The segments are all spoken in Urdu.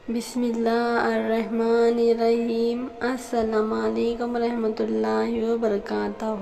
بسم اللہ الرحمن الرحیم۔ السلام علیکم ورحمۃ اللہ وبرکاتہ۔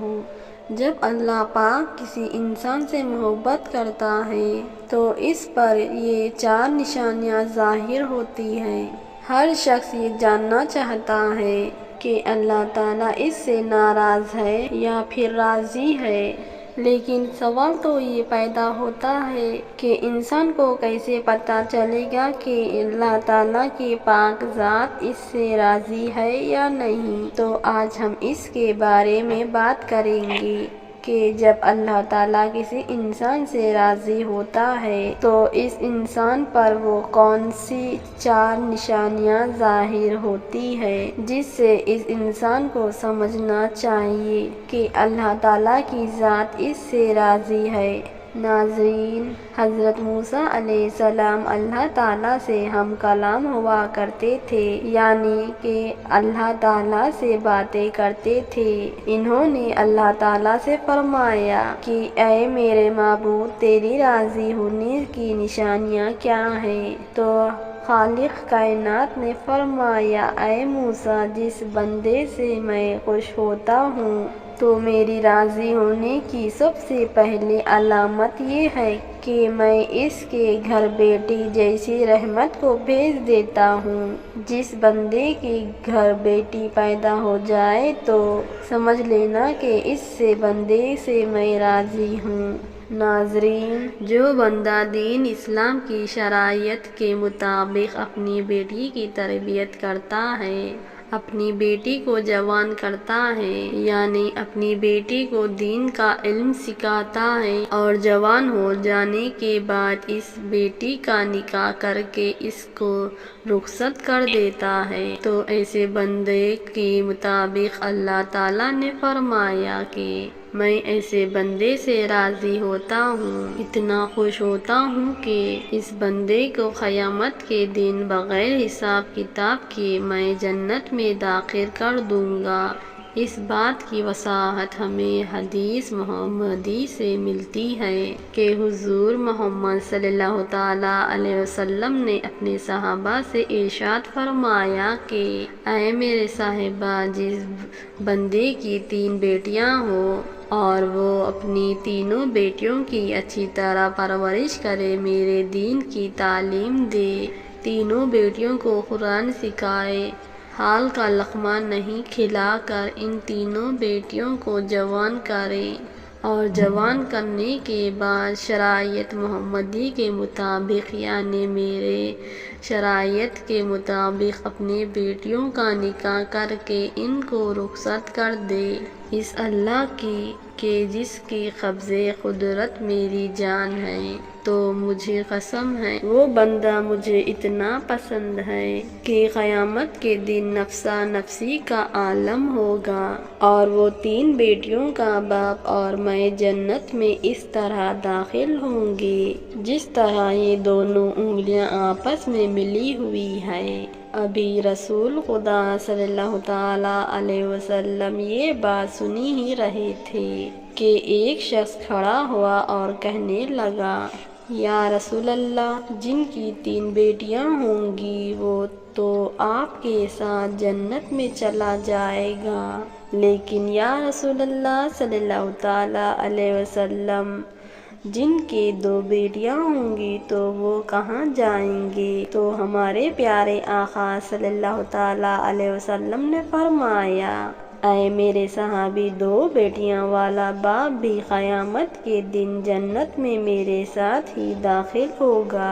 جب اللہ پاک کسی انسان سے محبت کرتا ہے تو اس پر یہ 4 نشانیاں ظاہر ہوتی ہیں۔ ہر شخص یہ جاننا چاہتا ہے کہ اللہ تعالیٰ اس سے ناراض ہے یا پھر راضی ہے، لیکن سوال تو یہ پیدا ہوتا ہے کہ انسان کو کیسے پتہ چلے گا کہ اللہ تعالیٰ کی پاک ذات اس سے راضی ہے یا نہیں۔ تو آج ہم اس کے بارے میں بات کریں گے کہ جب اللہ تعالیٰ کسی انسان سے راضی ہوتا ہے تو اس انسان پر وہ کون سی 4 نشانیاں ظاہر ہوتی ہے جس سے اس انسان کو سمجھنا چاہیے کہ اللہ تعالیٰ کی ذات اس سے راضی ہے۔ ناظرین، حضرت موسیٰ علیہ السلام اللہ تعالیٰ سے ہم کلام ہوا کرتے تھے، یعنی کہ اللہ تعالیٰ سے باتیں کرتے تھے۔ انہوں نے اللہ تعالیٰ سے فرمایا کہ اے میرے معبود، تیری راضی ہونے کی نشانیاں کیا ہیں؟ تو خالق کائنات نے فرمایا، اے موسیٰ، جس بندے سے میں خوش ہوتا ہوں تو میری راضی ہونے کی سب سے پہلی علامت یہ ہے کہ میں اس کے گھر بیٹی جیسی رحمت کو بھیج دیتا ہوں۔ جس بندے کے گھر بیٹی پیدا ہو جائے تو سمجھ لینا کہ اس سے بندے سے میں راضی ہوں۔ ناظرین، جو بندہ دین اسلام کی شرائط کے مطابق اپنی بیٹی کی تربیت کرتا ہے، اپنی بیٹی کو جوان کرتا ہے، یعنی اپنی بیٹی کو دین کا علم سکھاتا ہے اور جوان ہو جانے کے بعد اس بیٹی کا نکاح کر کے اس کو رخصت کر دیتا ہے، تو ایسے بندے کے مطابق اللہ تعالیٰ نے فرمایا کہ میں ایسے بندے سے راضی ہوتا ہوں، اتنا خوش ہوتا ہوں کہ اس بندے کو قیامت کے دن بغیر حساب کتاب کے میں جنت میں داخل کر دوں گا۔ اس بات کی وضاحت ہمیں حدیث محمدی سے ملتی ہے کہ حضور محمد صلی اللہ تعالیٰ علیہ وسلم نے اپنے صحابہ سے ارشاد فرمایا کہ اے میرے صحابہ، جس بندے کی 3 بیٹیاں ہوں اور وہ اپنی تینوں بیٹیوں کی اچھی طرح پرورش کرے، میرے دین کی تعلیم دے، تینوں بیٹیوں کو قرآن سکھائے، حال کا لقمہ نہیں کھلا کر ان تینوں بیٹیوں کو جوان کرے، اور جوان کرنے کے بعد شرائط محمدی کے مطابق، یعنی میرے شرائط کے مطابق اپنی بیٹیوں کا نکاح کر کے ان کو رخصت کر دے۔ اس اللہ کی کہ جس کی قبضے قدرت میری جان ہے، تو مجھے قسم ہے وہ بندہ مجھے اتنا پسند ہے کہ قیامت کے دن نفسا نفسی کا عالم ہوگا، اور وہ 3 بیٹیوں کا باپ اور میں جنت میں اس طرح داخل ہوں گے جس طرح یہ دونوں انگلیاں آپس میں ملی ہوئی ہیں۔ ابھی رسول خدا صلی اللہ تعالیٰ علیہ وسلم یہ بات سنی ہی رہے تھے کہ ایک شخص کھڑا ہوا اور کہنے لگا، یا رسول اللہ، جن کی 3 بیٹیاں ہوں گی وہ تو آپ کے ساتھ جنت میں چلا جائے گا، لیکن یا رسول اللہ صلی اللہ تعالیٰ علیہ وسلم، جن کی 2 بیٹیاں ہوں گی تو وہ کہاں جائیں گے؟ تو ہمارے پیارے آقا صلی اللہ تعالیٰ علیہ وسلم نے فرمایا، اے میرے صحابی، 2 بیٹیاں والا باپ بھی قیامت کے دن جنت میں میرے ساتھ ہی داخل ہوگا،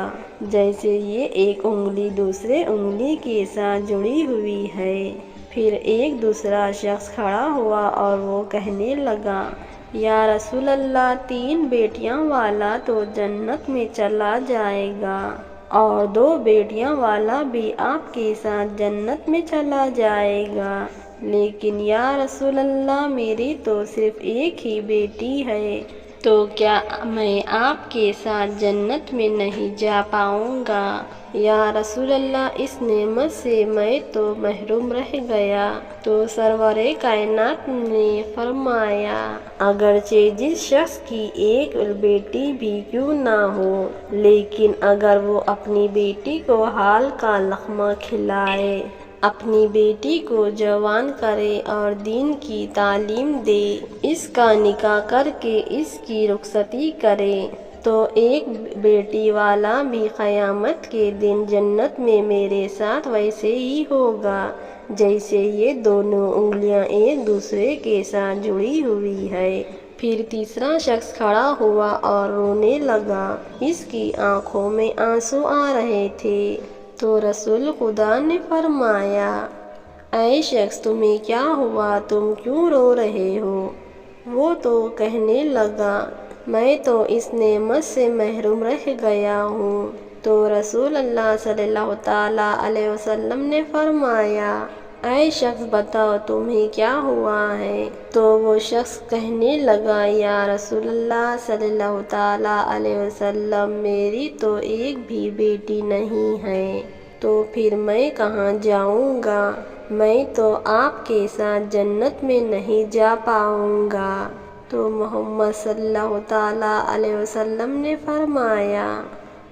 جیسے یہ ایک انگلی دوسرے انگلی کے ساتھ جڑی ہوئی ہے۔ پھر ایک دوسرا شخص کھڑا ہوا اور وہ کہنے لگا، یا رسول اللہ، 3 بیٹیاں والا تو جنت میں چلا جائے گا اور 2 بیٹیاں والا بھی آپ کے ساتھ جنت میں چلا جائے گا، لیکن یا رسول اللہ، میری تو صرف ایک ہی بیٹی ہے، تو کیا میں آپ کے ساتھ جنت میں نہیں جا پاؤں گا؟ یا رسول اللہ، اس نعمت سے میں تو محروم رہ گیا۔ تو سرور کائنات نے فرمایا، اگرچہ جس شخص کی ایک بیٹی بھی کیوں نہ ہو، لیکن اگر وہ اپنی بیٹی کو حلال کا لقمہ کھلائے، اپنی بیٹی کو جوان کرے اور دین کی تعلیم دے، اس کا نکاح کر کے اس کی رخصتی کرے، تو ایک بیٹی والا بھی قیامت کے دن جنت میں میرے ساتھ ویسے ہی ہوگا جیسے یہ دونوں انگلیاں ایک دوسرے کے ساتھ جڑی ہوئی ہے۔ پھر تیسرا شخص کھڑا ہوا اور رونے لگا، اس کی آنکھوں میں آنسو آ رہے تھے۔ تو رسول خدا نے فرمایا، اے شخص، تمہیں کیا ہوا؟ تم کیوں رو رہے ہو؟ وہ تو کہنے لگا، میں تو اس نعمت سے محروم رہ گیا ہوں۔ تو رسول اللہ صلی اللہ تعالیٰ علیہ وسلم نے فرمایا، اے شخص، بتاؤ تمہیں کیا ہوا ہے؟ تو وہ شخص کہنے لگا، یا رسول اللہ صلی اللہ تعالیٰ علیہ وسلم، میری تو ایک بھی بیٹی نہیں ہے، تو پھر میں کہاں جاؤں گا؟ میں تو آپ کے ساتھ جنت میں نہیں جا پاؤں گا۔ تو محمد صلی اللہ تعالیٰ علیہ وسلم نے فرمایا،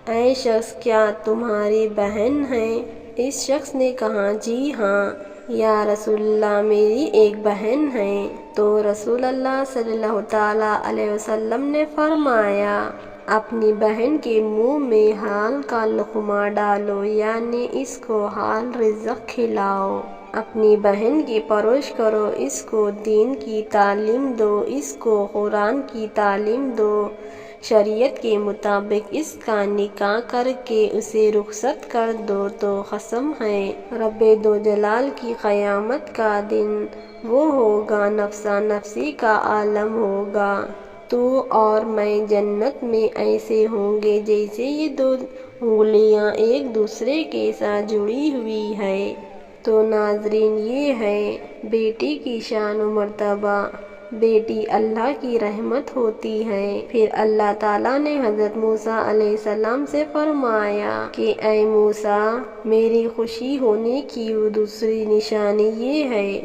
اے شخص، کیا تمہاری بہن ہے؟ اس شخص نے کہا، جی ہاں یا رسول اللہ، میری ایک بہن ہے۔ تو رسول اللہ صلی اللہ تعالیٰ علیہ وسلم نے فرمایا، اپنی بہن کے منہ میں حلال کا لقمہ ڈالو، یعنی اس کو حلال رزق کھلاؤ، اپنی بہن کی پرورش کرو، اس کو دین کی تعلیم دو، اس کو قرآن کی تعلیم دو، شریعت کے مطابق اس کا نکاح کر کے اسے رخصت کر دو، تو قسم ہے رب ذوالجلال کی، قیامت کا دن وہ ہوگا، نفسا نفسی کا عالم ہوگا، تو اور میں جنت میں ایسے ہوں گے جیسے یہ دو انگلیاں ایک دوسرے کے ساتھ جڑی ہوئی ہے۔ تو ناظرین، یہ ہے بیٹی کی شان و مرتبہ۔ بیٹی اللہ کی رحمت ہوتی ہے۔ پھر اللہ تعالیٰ نے حضرت موسیٰ علیہ السلام سے فرمایا کہ اے موسیٰ، میری خوشی ہونے کی دوسری نشانی یہ ہے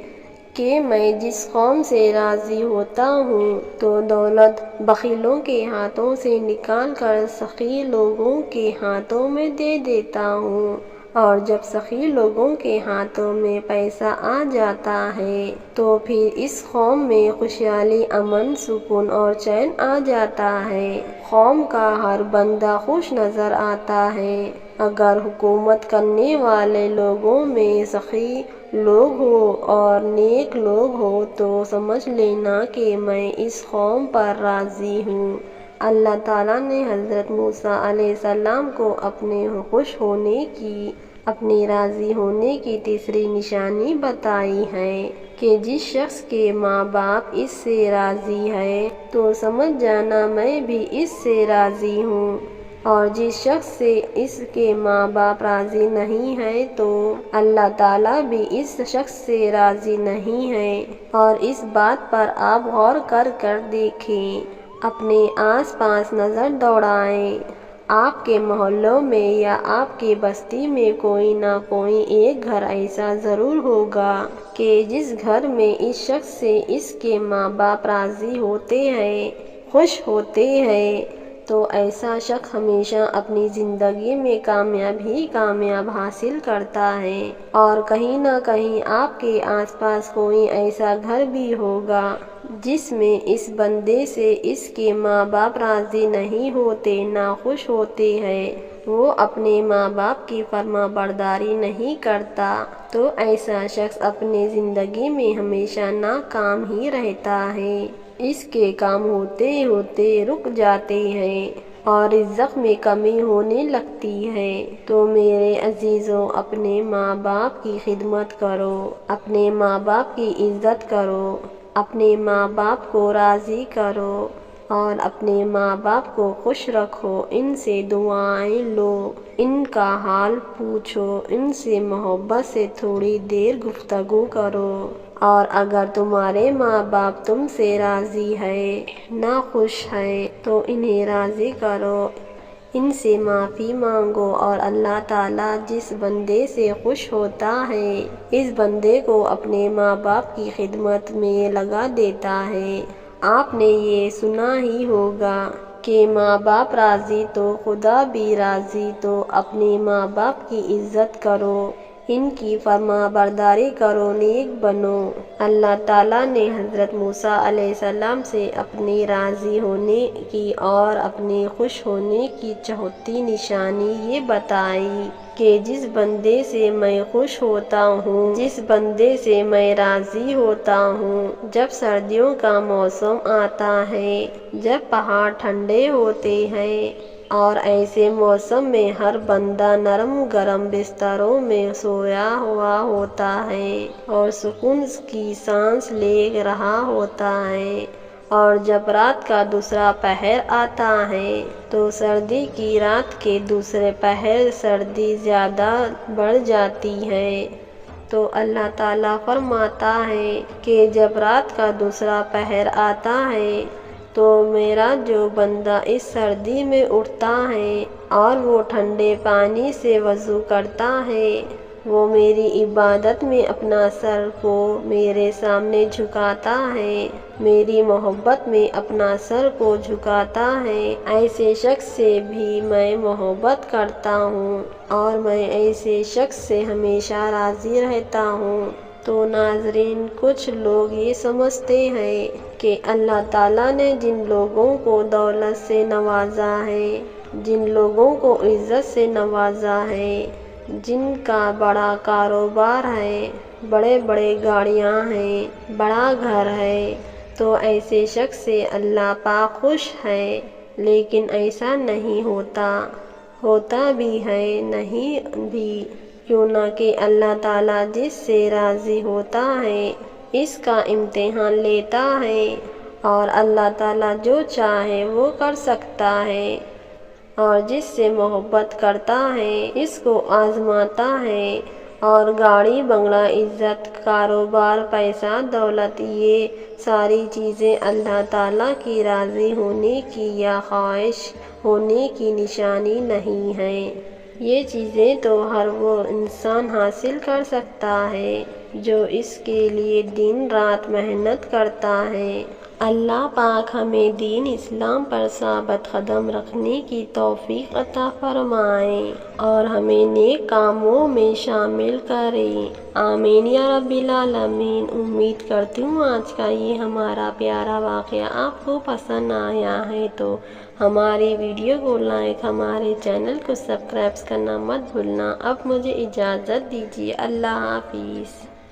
کہ میں جس قوم سے راضی ہوتا ہوں تو دولت بخیلوں کے ہاتھوں سے نکال کر سخی لوگوں کے ہاتھوں میں دے دیتا ہوں، اور جب سخی لوگوں کے ہاتھوں میں پیسہ آ جاتا ہے تو پھر اس قوم میں خوشحالی، امن، سکون اور چین آ جاتا ہے، قوم کا ہر بندہ خوش نظر آتا ہے۔ اگر حکومت کرنے والے لوگوں میں سخی لوگ ہوں اور نیک لوگ ہوں تو سمجھ لینا کہ میں اس قوم پر راضی ہوں۔ اللہ تعالیٰ نے حضرت موسیٰ علیہ السلام کو اپنے خوش ہونے کی، اپنے راضی ہونے کی تیسری نشانی بتائی ہے کہ جس شخص کے ماں باپ اس سے راضی ہے تو سمجھ جانا میں بھی اس سے راضی ہوں، اور جس شخص سے اس کے ماں باپ راضی نہیں ہے تو اللہ تعالیٰ بھی اس شخص سے راضی نہیں ہے۔ اور اس بات پر آپ غور کر دیکھیں، اپنے آس پاس نظر دوڑائیں، آپ کے محلوں میں یا آپ کی بستی میں کوئی نہ کوئی ایک گھر ایسا ضرور ہوگا کہ جس گھر میں اس شخص سے اس کے ماں باپ راضی ہوتے ہیں، خوش ہوتے ہیں، تو ایسا شخص ہمیشہ اپنی زندگی میں کامیاب حاصل کرتا ہے۔ اور کہیں نہ کہیں آپ کے آس پاس کوئی ایسا گھر بھی ہوگا جس میں اس بندے سے اس کے ماں باپ راضی نہیں ہوتے، ناخوش ہوتے ہیں، وہ اپنے ماں باپ کی فرما برداری نہیں کرتا، تو ایسا شخص اپنی زندگی میں ہمیشہ ناکام ہی رہتا ہے، اس کے کام ہوتے ہوتے رک جاتے ہیں اور رزق میں کمی ہونے لگتی ہے۔ تو میرے عزیزوں، اپنے ماں باپ کی خدمت کرو، اپنے ماں باپ کی عزت کرو، اپنے ماں باپ کو راضی کرو، اور اپنے ماں باپ کو خوش رکھو، ان سے دعائیں لو، ان کا حال پوچھو، ان سے محبت سے تھوڑی دیر گفتگو کرو، اور اگر تمہارے ماں باپ تم سے راضی ہے، نہ خوش ہے، تو انہیں راضی کرو، ان سے معافی مانگو، اور اللہ تعالیٰ جس بندے سے خوش ہوتا ہے اس بندے کو اپنے ماں باپ کی خدمت میں لگا دیتا ہے۔ آپ نے یہ سنا ہی ہوگا کہ ماں باپ راضی تو خدا بھی راضی، تو اپنے ماں باپ کی عزت کرو، ان کی فرما برداری کرو، نیک بنو۔ اللہ تعالیٰ نے حضرت موسیٰ علیہ السلام سے اپنے راضی ہونے کی اور اپنے خوش ہونے کی چوتھی نشانی یہ بتائی کہ جس بندے سے میں خوش ہوتا ہوں، جس بندے سے میں راضی ہوتا ہوں، جب سردیوں کا موسم آتا ہے، جب پہاڑ ٹھنڈے ہوتے ہیں، اور ایسے موسم میں ہر بندہ نرم گرم بستروں میں سویا ہوا ہوتا ہے اور سکون کی سانس لے رہا ہوتا ہے، اور جب رات کا دوسرا پہر آتا ہے تو سردی کی رات کے دوسرے پہر سردی زیادہ بڑھ جاتی ہے، تو اللہ تعالیٰ فرماتا ہے کہ جب رات کا دوسرا پہر آتا ہے تو میرا جو بندہ اس سردی میں اٹھتا ہے اور وہ ٹھنڈے پانی سے وضو کرتا ہے، وہ میری عبادت میں اپنا سر کو میرے سامنے جھکاتا ہے، میری محبت میں اپنا سر کو جھکاتا ہے، ایسے شخص سے بھی میں محبت کرتا ہوں اور میں ایسے شخص سے ہمیشہ راضی رہتا ہوں۔ تو ناظرین، کچھ لوگ یہ سمجھتے ہیں کہ اللہ تعالیٰ نے جن لوگوں کو دولت سے نوازا ہے، جن لوگوں کو عزت سے نوازا ہے، جن کا بڑا کاروبار ہے، بڑے بڑے گاڑیاں ہیں، بڑا گھر ہے، تو ایسے شخص سے اللہ پاک خوش ہے، لیکن ایسا نہیں ہوتا، ہوتا بھی ہے نہیں بھی، کیوں نہ کہ اللہ تعالیٰ جس سے راضی ہوتا ہے اس کا امتحان لیتا ہے، اور اللہ تعالیٰ جو چاہے وہ کر سکتا ہے، اور جس سے محبت کرتا ہے اس کو آزماتا ہے، اور گاڑی بنگلہ، عزت، کاروبار، پیسہ، دولت، یہ ساری چیزیں اللہ تعالیٰ کی راضی ہونے کی یا خواہش ہونے کی نشانی نہیں ہیں۔ یہ چیزیں تو ہر وہ انسان حاصل کر سکتا ہے جو اس کے لیے دن رات محنت کرتا ہے۔ اللہ پاک ہمیں دین اسلام پر ثابت قدم رکھنے کی توفیق عطا فرمائے اور ہمیں نیک کاموں میں شامل کرے، آمین یا رب العالمین۔ امید کرتی ہوں آج کا یہ ہمارا پیارا واقعہ آپ کو پسند آیا ہے، تو ہماری ویڈیو کو لائک، ہمارے چینل کو سبسکرائب کرنا مت بھولنا۔ اب مجھے اجازت دیجیے، اللہ حافظ۔